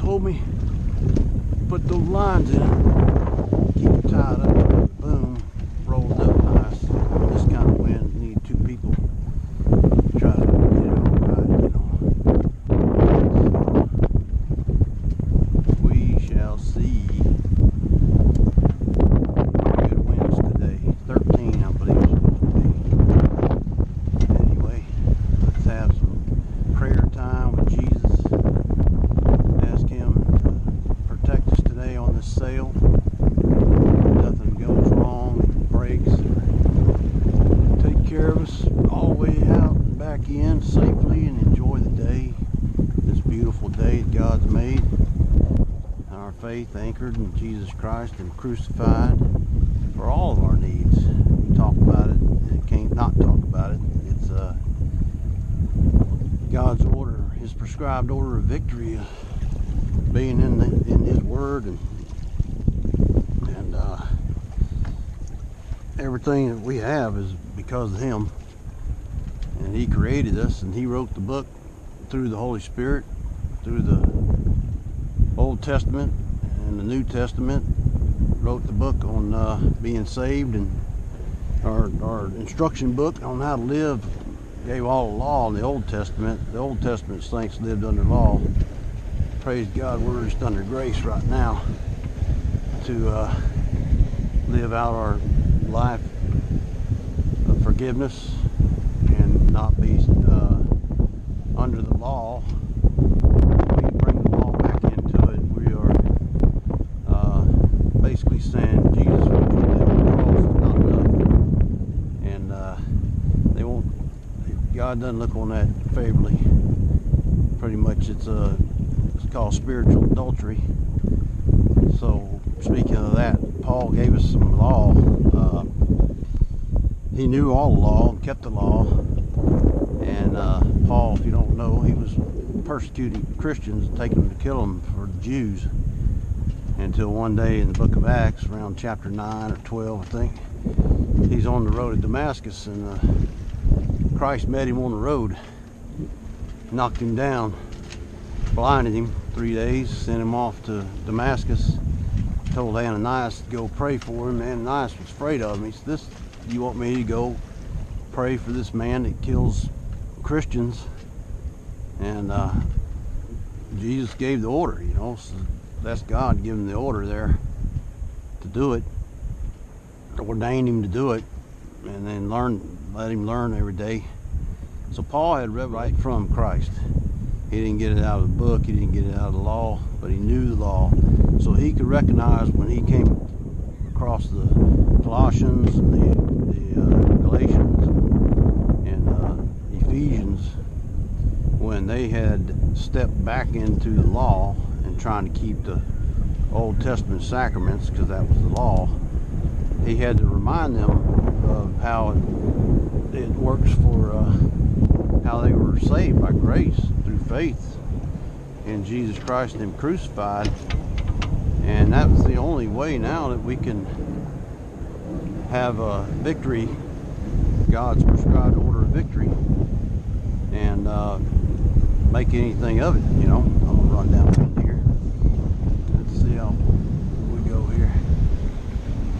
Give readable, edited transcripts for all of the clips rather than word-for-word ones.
told me put those lines in, keep it tied up. Boom, rolls up nice. This kind of wind, need two people to try to get it all right, you know. So, we shall see. Good winds today. 13, I believe it's supposed to be. Anyway, let's have some prayer time with Jesus. Ask him to protect us today on this sail. Nothing goes wrong, breaks, take care of us all the way out and back in safely, and enjoy the day, this beautiful day that God's made. Our faith anchored in Jesus Christ and crucified for all of our needs. We talk about it, and can't not talk about it. It's God's order, his prescribed order of victory, being in his word, and everything that we have is because of him. And he created us, and he wrote the book through the Holy Spirit, through the Old Testament and the New Testament. Wrote the book on being saved, and our instruction book on how to live. Gave all the law in the Old Testament. The Old Testament saints lived under law. Praise God, we're just under grace right now to live out our life of forgiveness and not be under the law. We bring the law back into it. We are basically saying Jesus, what you did on the cross is not enough, and they won't. God doesn't look on that favorably. Pretty much, it's called spiritual adultery. So, speaking of that, Paul gave us some law. He knew all the law and kept the law. And Paul, if you don't know, he was persecuting Christians, taking them to kill them for the Jews. Until one day in the book of Acts, around chapter 9 or 12, I think, he's on the road to Damascus, and Christ met him on the road, knocked him down, blinded him 3 days, sent him off to Damascus, told Ananias to go pray for him. Ananias was afraid of him. He said, you want me to go pray for this man that kills Christians? And Jesus gave the order, you know, so that's God giving the order there to do it, ordained him to do it, and then let him learn every day. So Paul had read right from Christ. He didn't get it out of the book, he didn't get it out of the law, but he knew the law. So he could recognize when he came across the Colossians and the Galatians and Ephesians, when they had stepped back into the law and trying to keep the Old Testament sacraments, because that was the law, he had to remind them of how it works for how they were saved by grace through faith in Jesus Christ and him crucified. And that was the only way now that we can have a victory, God's prescribed order of victory, and make anything of it, you know. I'm gonna run down in here. Let's see how we go here.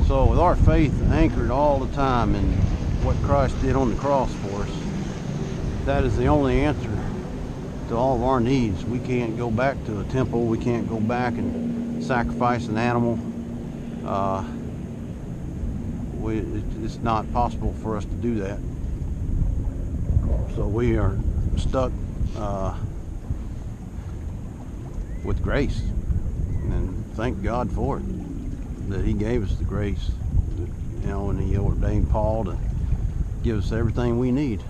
So with our faith anchored all the time in what Christ did on the cross for us, that is the only answer to all of our needs. We can't go back to a temple. We can't go back and sacrifice an animal. It's not possible for us to do that. So we are stuck with grace, and thank God for it, that he gave us the grace, you know, and he ordained Paul to give us everything we need.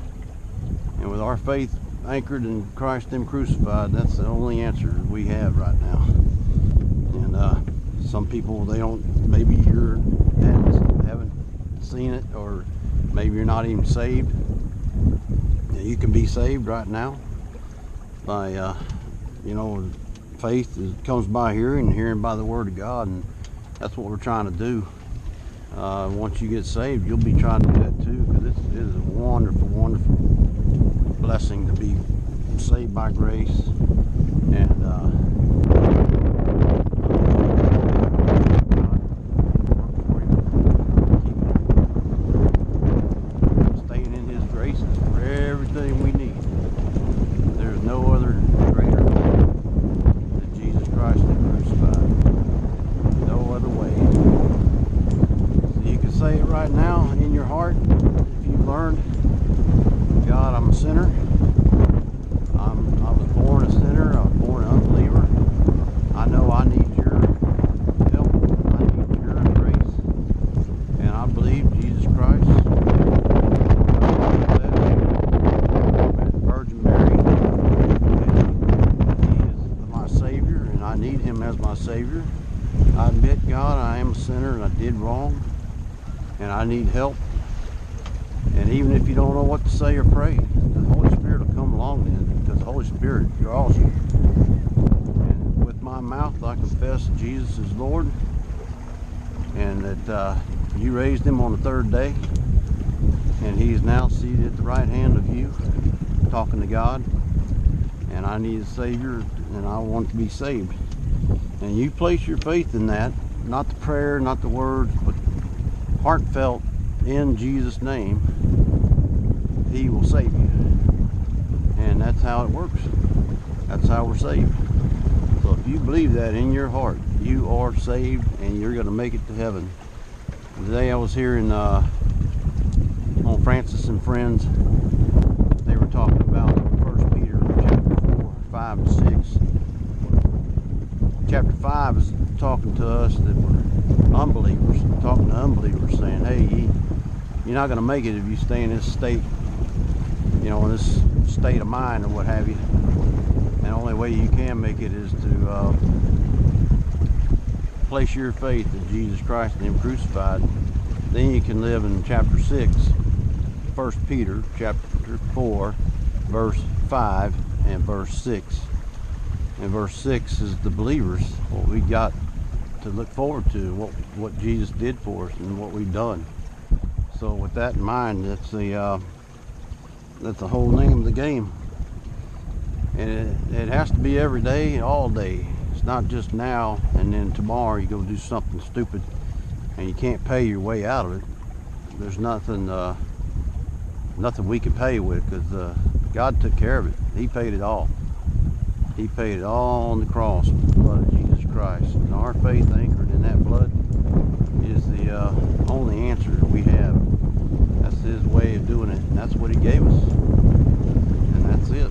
And with our faith anchored in Christ and crucified, that's the only answer we have right now. And some people, they don't, maybe you haven't seen it, or maybe you're not even saved. You can be saved right now by you know, faith comes by hearing, and hearing by the word of God, and that's what we're trying to do. Once you get saved, you'll be trying to do that too, because it is a wonderful, wonderful blessing to be saved by grace. And I need him as my Savior. I admit, God, I am a sinner and I did wrong and I need help. And even if you don't know what to say or pray, the Holy Spirit will come along then, because the Holy Spirit draws you. And with my mouth I confess Jesus is Lord, and that you raised him on the third day, and he is now seated at the right hand of you, talking to God. And I need a Savior, and I want to be saved. And you place your faith in that, not the prayer, not the words, but heartfelt, in Jesus' name, he will save you. And that's how it works. That's how we're saved. So if you believe that in your heart, you are saved and you're going to make it to heaven. Today I was hearing on Francis and Friends, they were talking about 1 Peter chapter 4, 5, and 6. Chapter 5 is talking to us that we're unbelievers, talking to unbelievers, saying, hey, you're not going to make it if you stay in this state, you know, in this state of mind or what have you. And the only way you can make it is to place your faith in Jesus Christ and him crucified. Then you can live in chapter 6, 1 Peter chapter 4, verse 5 and verse 6. And verse 6 is the believers, what we got to look forward to, what Jesus did for us and what we've done. So with that in mind, that's the whole name of the game. And it has to be every day, all day. It's not just now and then tomorrow you go do something stupid and you can't pay your way out of it. There's nothing we can pay with, because God took care of it. He paid it all. He paid it all on the cross with the blood of Jesus Christ. And our faith anchored in that blood is the only answer we have. That's his way of doing it, and that's what he gave us. And that's it.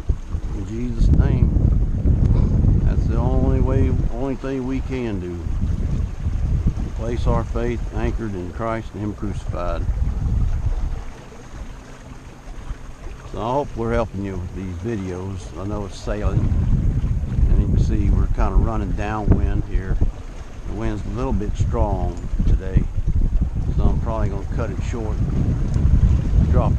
In Jesus' name. That's the only thing we can do. Place our faith anchored in Christ and him crucified. So I hope we're helping you with these videos. I know it's sailing, and you can see we're kind of running downwind here. The wind's a little bit strong today, so I'm probably going to cut it short. Drop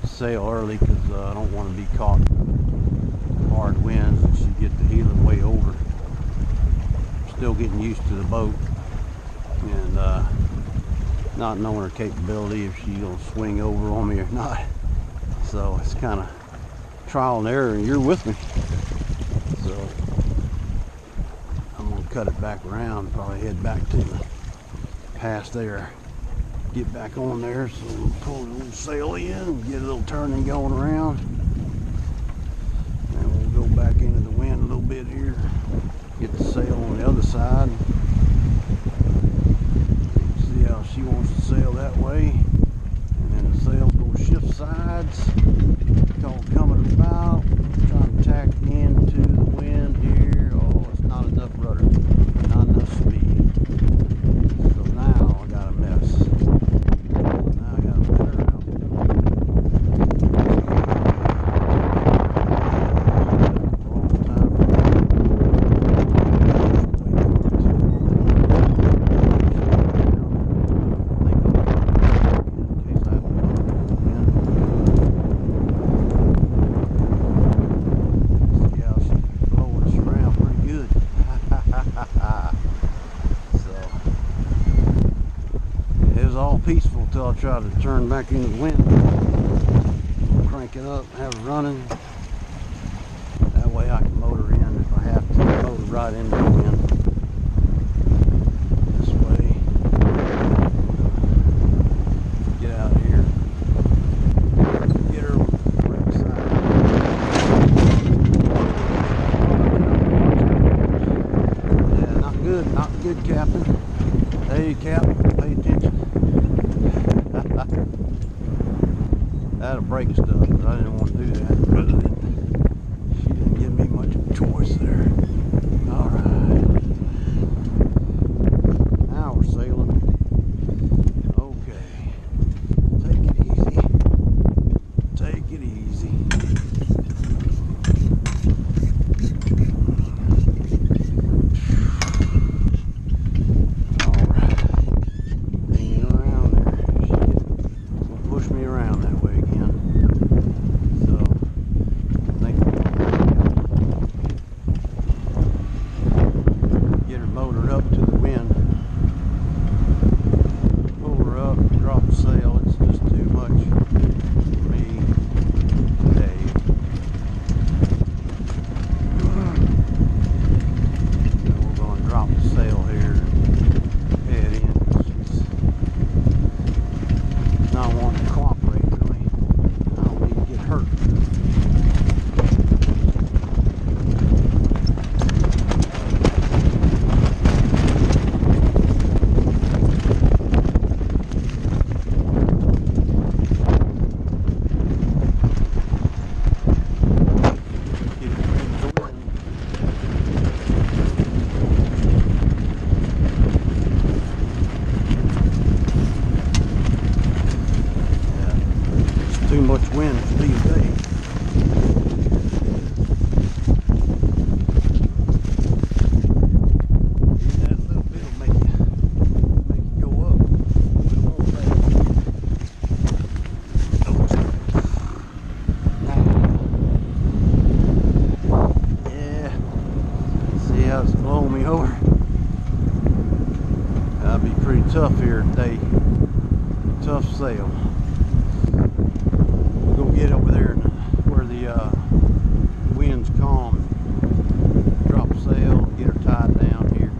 the sail early, because I don't want to be caught in hard winds and she get the heeling way over. Still getting used to the boat, and not knowing her capability, if she's gonna swing over on me or not. So it's kind of trial and error, and you're with me. So I'm gonna cut it back around, probably head back to the pass there, get back on there. So we'll pull the little sail in, get a little turning going around, and we'll go back into the wind a little bit here, get the sail on the other side. See how she wants to sail that way, and then the sail's going to shift sides. It's all coming about, trying to tack into the wind here. Oh, it's not enough rudder, not enough speed. So now I got a mess. Now I got to let her out. Wrong time for peaceful until I try to turn back into the wind. Crank it up, have it running. That way I can motor in if I have to. Motor right into the wind. This way. Get out of here. Get her right side. Yeah, not good. Not good, Captain. Hey, Captain, pay attention. That'll break stuff, but I didn't want to do that. tough here today. Tough sail. We'll go get over there where the wind's calm. Drop sail and get her tied down here.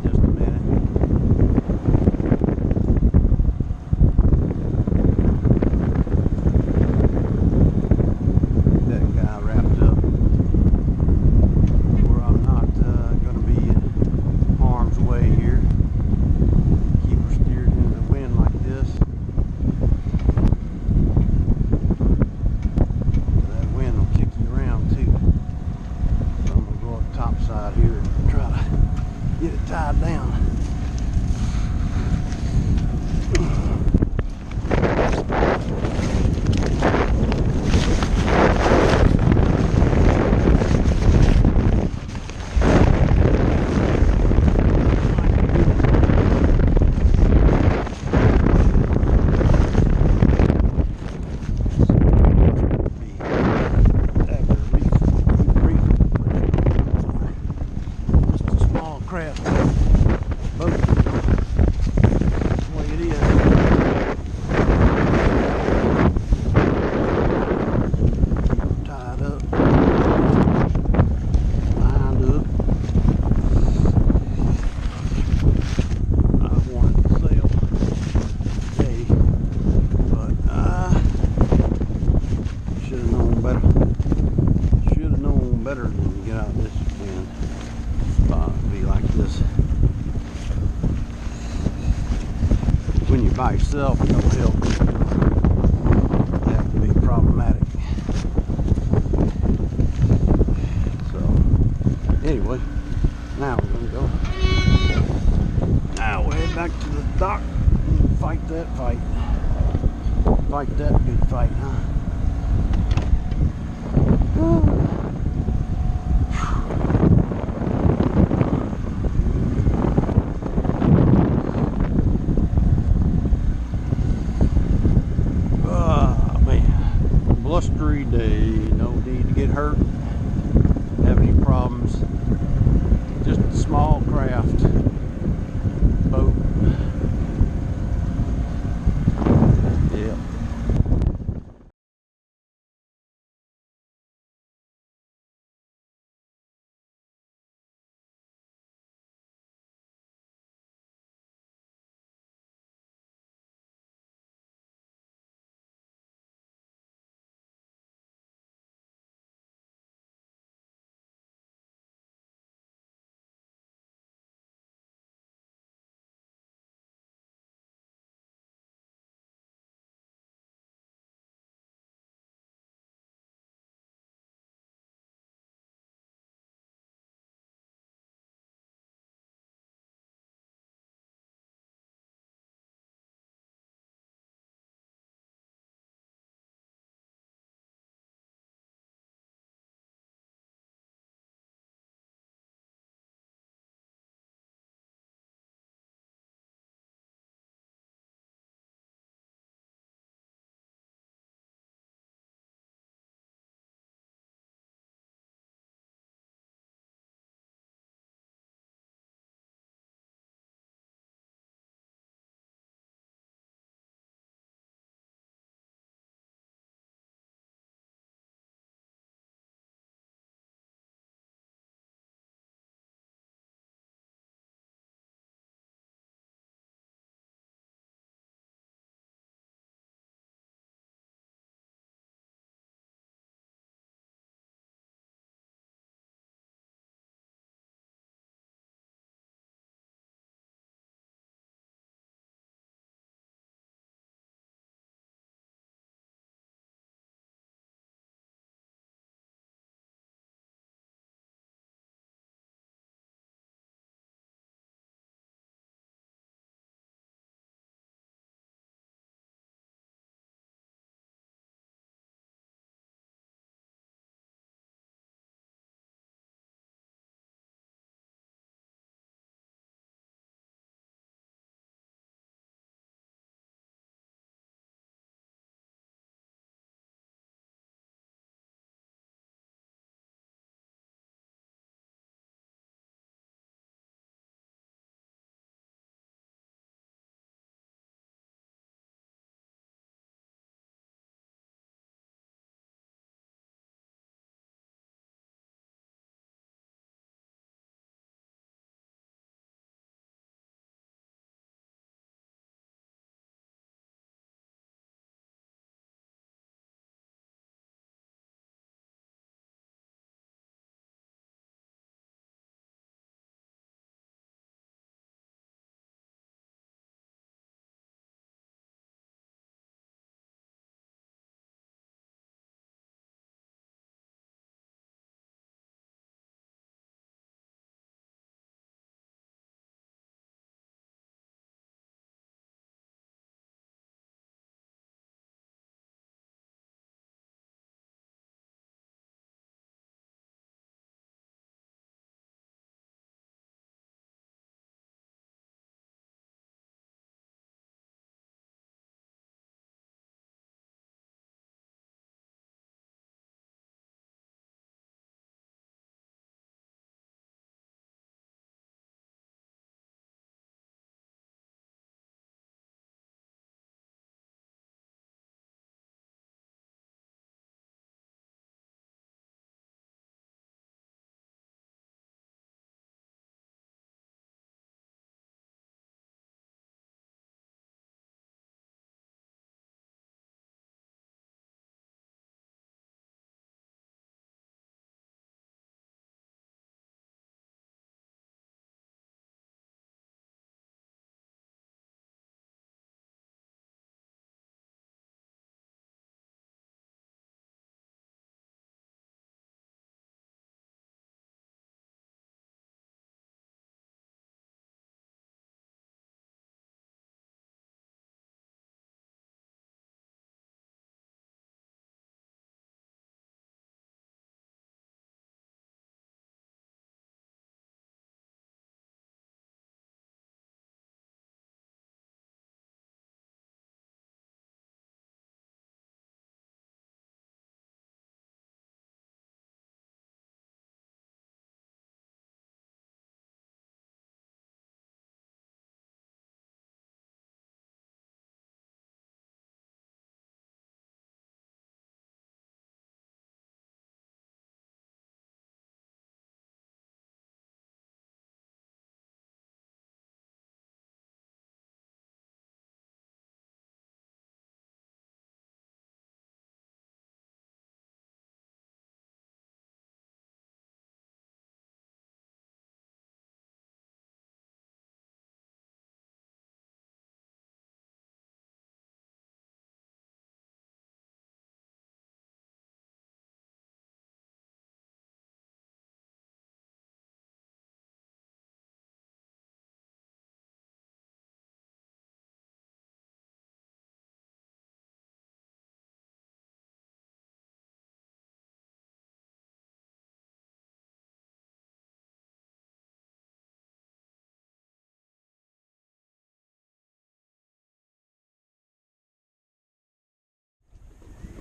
Just a minute. That guy wrapped up where I'm not going to be in harm's way here. Keep her steered into the wind like this. That wind will kick you around too. So I'm going to go up top side here and try to get it tied down. Craft boat. That's the way it is. Keep them tied up, lined up. I wanted to sail today, but I should have known better. Should have known better than to get out this wind. Be like this. When you're by yourself, no help. That can be problematic. So, anyway, now we're going to go. Now we'll head back to the dock and fight that fight. Fight that good fight, huh? Blustery day, no need to get hurt, have any problems, just a small craft boat.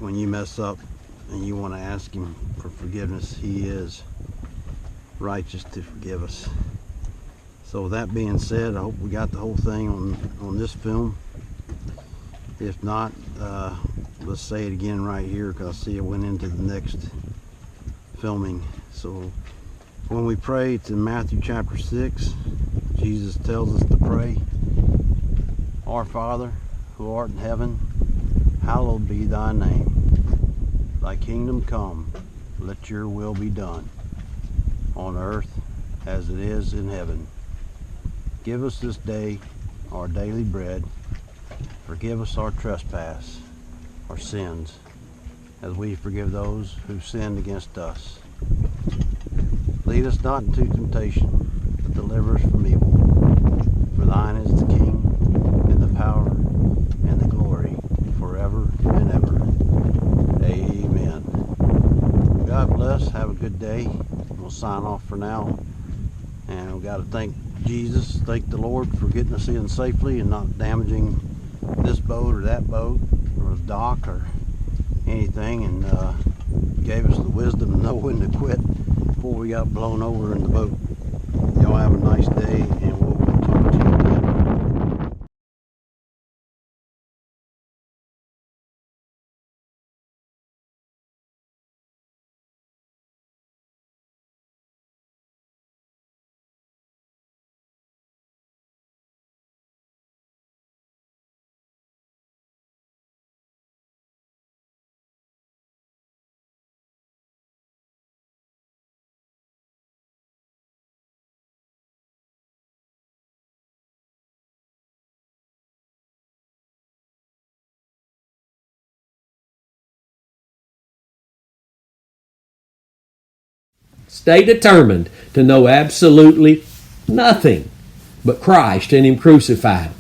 when you mess up and you want to ask him for forgiveness, he is righteous to forgive us. So with that being said, I hope we got the whole thing on this film. If not, let's say it again right here, because I see it went into the next filming. So when we pray, it's in Matthew chapter 6. Jesus tells us to pray, Our Father, who art in heaven, hallowed be thy name. Thy kingdom come, let your will be done, on earth as it is in heaven. Give us this day our daily bread. Forgive us our trespass, our sins, as we forgive those who sinned against us. Lead us not into temptation, but deliver us from evil. For thine is the kingdom, and the power, and the glory, forever and ever. Amen. God bless. Have a good day. We'll sign off for now. And we've got to thank Jesus, thank the Lord for getting us in safely and not damaging this boat or that boat or the dock or anything, and gave us the wisdom to know when to quit before we got blown over in the boat. Y'all have a nice day, and we'll talk to you again. Stay determined to know absolutely nothing but Christ and Him crucified.